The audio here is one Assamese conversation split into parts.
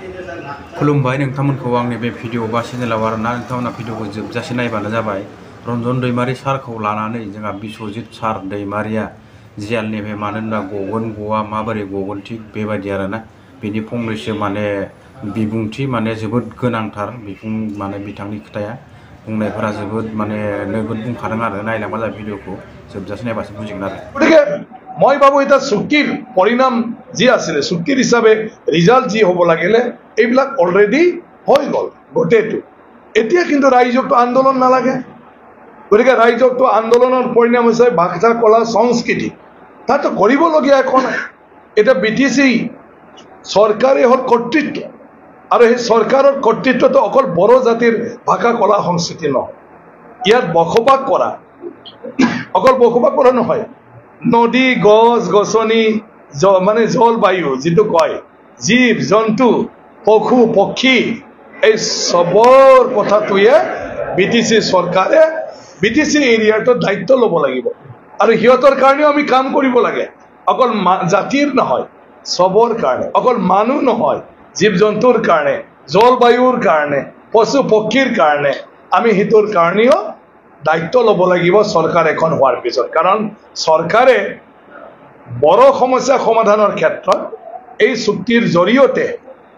खुलुमबाय नोंथांमोनखौ आंनि बे भिडिअ बा चेनेलाव आरोना नोंथांमोना भिडिअखौ जोबजासे नायबानो जाबाय। रन्जन दैमारि सारखौ लानानै जोंहा बिश्वजित सार दैमारिया जेलनिफ्राय मानो होनबा गगोन गवा माबोरै गगोन थिग बेबायदि आरोना बेनि फंनैसो माने बिबुंथि माने जोबोद गोनांथार माने बिथांनि खोथाया बुंनायफोरा जोबोद माने नोगोद बुंखादों आरो नायलांबा जाबाय भिडिअखौ जोबजासे नायबासो बुजिगोन आरो। গতিকে মই ভাবো এটা চুক্তিৰ পৰিণাম যি আছিল চুক্তিৰ হিচাপে ৰিজাল্ট যি হ'ব লাগিলে এইবিলাক অলৰেডি হৈ গ'ল গোটেইটো। এতিয়া কিন্তু ৰাইজকটো আন্দোলন নালাগে। গতিকে ৰাইজকটো আন্দোলনৰ পৰিণাম হৈছে ভাষা কলা সংস্কৃতি তাতো কৰিবলগীয়া একো নাই। এটা বিটিচি চৰকাৰে হ'ল কৰ্তৃত্ব আৰু সেই চৰকাৰৰ কৰ্তৃত্বটো অকল বড়ো জাতিৰ ভাষা কলা সংস্কৃতি নহয়, ইয়াত বসবাস কৰা অকল বসবাস কৰা নহয়, নদী গছ গছনি মানে জলবায়ু যিটো কয় জীৱ জন্তু পশু পক্ষী এই সবৰ কথাটোৱে বিটিচি চৰকাৰে বিটিচি এৰিয়াটোৰ দায়িত্ব ল'ব লাগিব আৰু সিহঁতৰ কাৰণেও আমি কাম কৰিব লাগে। অকল জাতিৰ নহয় সবৰ কাৰণে, অকল মানুহ নহয় জীৱ জন্তুৰ কাৰণে জলবায়ুৰ কাৰণে পশু পক্ষীৰ কাৰণে আমি সিটোৰ কাৰণেও দায়িত্ব ল'ব লাগিব চৰকাৰ এখন হোৱাৰ পিছত। কাৰণ চৰকাৰে বড়ো সমস্যা সমাধানৰ ক্ষেত্ৰত এই চুক্তিৰ জৰিয়তে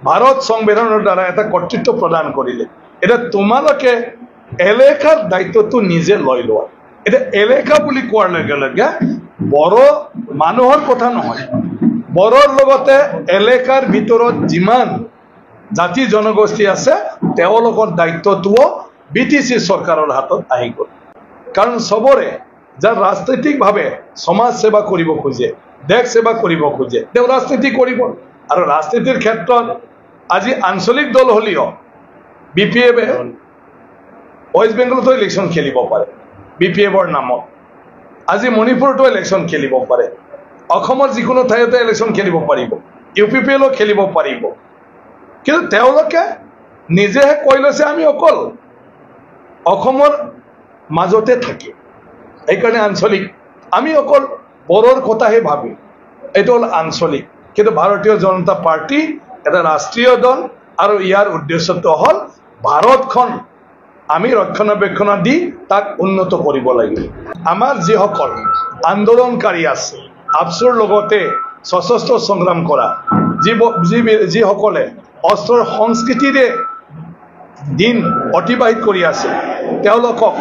ভাৰত সংবিধানৰ দ্বাৰা এটা কৰ্তৃত্ব প্ৰদান কৰিলে। এটা তোমালোকে এলেকাৰ দায়িত্বটো নিজে লৈ লোৱা। এটা এলেকা বুলি কোৱাৰ লগে লগে বড়ো মানুহৰ কথা নহয়, বড়োৰ লগতে এলেকাৰ ভিতৰত যিমান জাতি জনগোষ্ঠী আছে তেওঁলোকৰ দায়িত্বটোও বিটিচি চৰকাৰৰ হাতত আহি গ'ল। কাৰণ সবৰে যাৰ ৰাজনৈতিকভাৱে সমাজ সেৱা কৰিব খোজে দেশ সেৱা কৰিব খোজে তেওঁ ৰাজনীতি কৰিব। আৰু ৰাজনীতিৰ ক্ষেত্ৰত আজি আঞ্চলিক দল হ'লেও BPF ৱেষ্ট বেংগলতো ইলেকশ্যন খেলিব পাৰে BPFৰ নামত, আজি মণিপুৰতো ইলেকশ্যন খেলিব পাৰে, অসমৰ যিকোনো ঠাইতে ইলেকশ্যন খেলিব পাৰিব, UPPLও খেলিব পাৰিব। কিন্তু তেওঁলোকে নিজেহে কৈ লৈছে আমি অকল অসমৰ মাজতে থাকি এইকাৰণে আঞ্চলিক আমি অকল বড়োৰ কথাহে ভাবি এইটো হ'ল আঞ্চলিক। কিন্তু ভাৰতীয় জনতা পাৰ্টি এটা ৰাষ্ট্ৰীয় দল আৰু ইয়াৰ উদ্দেশ্যটো হ'ল ভাৰতখন আমি ৰক্ষণাবেক্ষণ দি তাক উন্নত কৰিব লাগিব। আমাৰ যিসকল আন্দোলনকাৰী আছে আপচুৰ লগতে সশস্ত্ৰ সংগ্ৰাম কৰা যিসকলে অস্ত্ৰৰ সংস্কৃতিৰে দিন অতিবাহিত কৰি আছে তেওঁলোকক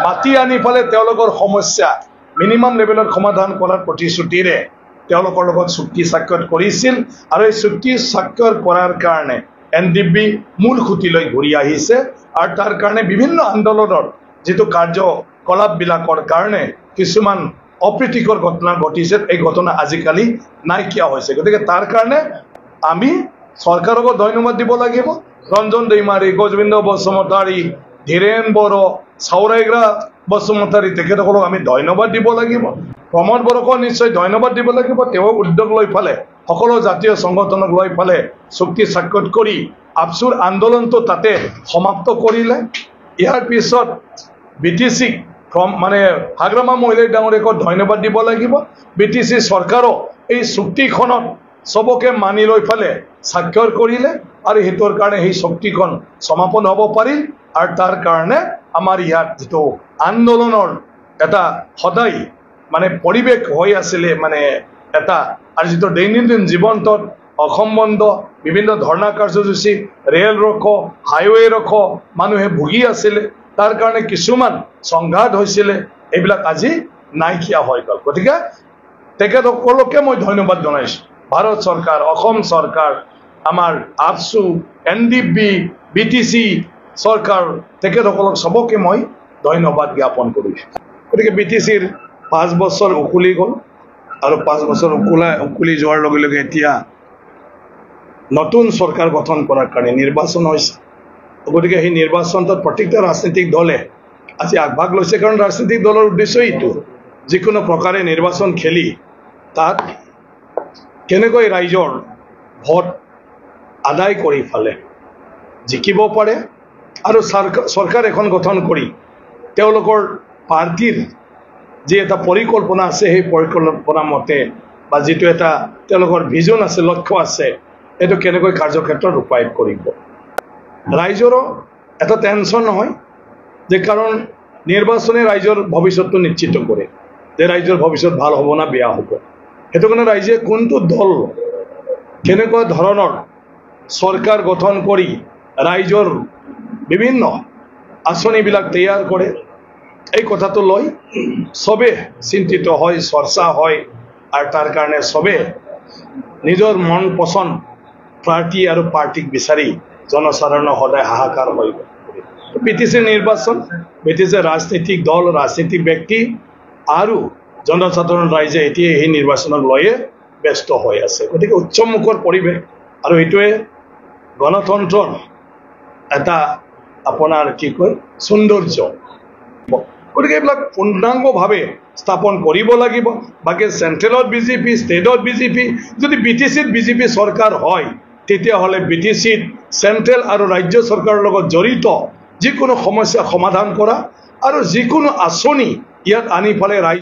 মাতি আনি পেলাই তেওঁলোকৰ সমস্যা মিনিমাম লেভেলত সমাধান কৰাৰ প্ৰতিশ্ৰুতিৰে তেওঁলোকৰ লগত চুক্তি স্বাক্ষৰ কৰিছিল। আৰু এই চুক্তি স্বাক্ষৰ কৰাৰ কাৰণে NDB মূল খুঁটিলৈ ঘূৰি আহিছে আৰু তাৰ কাৰণে বিভিন্ন আন্দোলনৰ যিটো কাৰ্যকলাপবিলাকৰ কাৰণে কিছুমান অপ্ৰীতিকৰ ঘটনা ঘটিছে। এই ঘটনা আজিকালি নাইকিয়া হৈছে। গতিকে তাৰ কাৰণে আমি চৰকাৰকো ধন্যবাদ দিব লাগিব। ৰঞ্জন দৈমাৰী, গজবিন্দ বসুমতাৰী, ধীৰেন বড়ো, চাউৰাইগ্ৰা বসুমতাৰী তেখেতসকলক আমি ধন্যবাদ দিব লাগিব। প্ৰমোদ বড়োকো নিশ্চয় ধন্যবাদ দিব লাগিব। তেওঁ উদ্যোগ লৈ ফালে সকলো জাতীয় সংগঠনক লৈ ফালে চুক্তি স্বাক্ষৰ কৰি আপচুৰ আন্দোলনটো তাতে সমাপ্ত কৰিলে। ইয়াৰ পিছত BTCক মানে হাগ্ৰামা মহিলাই ডাঙৰীয়াক ধন্যবাদ দিব লাগিব। BTC চৰকাৰো এই চুক্তিখনত সবকে মানি লৈ ফালে স্বাক্ষৰ কৰিলে আৰু সেইটোৰ কাৰণে সেই চুক্তিখন সমাপন হ'ব পাৰিল। আৰু তাৰ কাৰণে আমাৰ ইয়াত যিটো আন্দোলনৰ এটা সদায় মানে পৰিৱেশ হৈ আছিলে মানে এটা আৰু যিটো দৈনন্দিন জীৱনটোত অসম বন্ধ বিভিন্ন ধৰ্ণা কাৰ্যসূচী ৰেল ৰখো হাইৱে ৰখো মানুহে ভুগি আছিলে, তাৰ কাৰণে কিছুমান সংঘাত হৈছিলে, এইবিলাক আজি নাইকিয়া হৈ গ'ল। গতিকে তেখেতসকলকে মই ধন্যবাদ জনাইছোঁ। ভাৰত চৰকাৰ, অসম চৰকাৰ, আমাৰ আপচু, NDB, BTC চৰকাৰ তেখেতসকলক সবকে মই ধন্যবাদ জ্ঞাপন কৰিছোঁ। গতিকে BTCৰ 5 বছৰ উকলি গ'ল আৰু 5 বছৰ উকলি যোৱাৰ লগে লগে এতিয়া নতুন চৰকাৰ গঠন কৰাৰ কাৰণে নিৰ্বাচন হৈছে। গতিকে সেই নিৰ্বাচনটোত প্ৰত্যেকটা ৰাজনৈতিক দলে আজি আগভাগ লৈছে। কাৰণ ৰাজনৈতিক দলৰ উদ্দেশ্য এইটো যিকোনো প্ৰকাৰে নিৰ্বাচন খেলি তাত কেনেকৈ ৰাইজৰ ভোট আদায় কৰি ফালে জিকিব পাৰে আৰু চৰকাৰ এখন গঠন কৰি তেওঁলোকৰ পাৰ্টিৰ যি এটা পৰিকল্পনা আছে সেই পৰিকল্পনা মতে বা যিটো এটা তেওঁলোকৰ ভিজন আছে লক্ষ্য আছে এইটো কেনেকৈ কাৰ্যক্ষেত্ৰত ৰূপায়িত কৰিব ৰাইজৰো এটা টেনশ্যন নহয় যে কাৰণ নিৰ্বাচনে ৰাইজৰ ভৱিষ্যতটো নিশ্চিত কৰে যে ৰাইজৰ ভৱিষ্যত ভাল হ'ব না বেয়া হ'ব সেইটো কাৰণে ৰাইজে কোনটো দল কেনেকুৱা ধৰণৰ চৰকাৰ গঠন কৰি ৰাইজৰ বিভিন্ন আঁচনিবিলাক তৈয়াৰ কৰে এই কথাটো লৈ সবে চিন্তিত হয় চৰ্চা হয় আৰু তাৰ কাৰণে সবে নিজৰ মন পছন্দ প্ৰাৰ্থী আৰু পাৰ্টিক বিচাৰি জনসাধাৰণৰ সদায় হাহাকাৰ হৈ BTC নিৰ্বাচন BTC ৰাজনৈতিক দল ৰাজনৈতিক ব্যক্তি আৰু জনসাধাৰণ ৰাইজে এতিয়া এই নিৰ্বাচনক লৈয়ে ব্যস্ত হৈ আছে গতিকে উচ্চমুখৰ পৰিৱেশ আৰু এইটোৱে গণতন্ত্ৰৰ এটা আপোনাৰ কি কয় সৌন্দৰ্য গতিকে এইবিলাক পূৰ্ণাংগভাৱে স্থাপন কৰিব লাগিব বাকি চেন্ট্ৰেলত বিজেপি ষ্টেটত বিজেপি যদি BTCত বিজেপি চৰকাৰ হয় তেতিয়াহ'লে BTCত চেন্ট্ৰেল আৰু ৰাজ্য চৰকাৰৰ লগত জড়িত যিকোনো সমস্যা সমাধান কৰা আৰু যিকোনো আঁচনি ইয়াত আনি ফালে ৰাইজ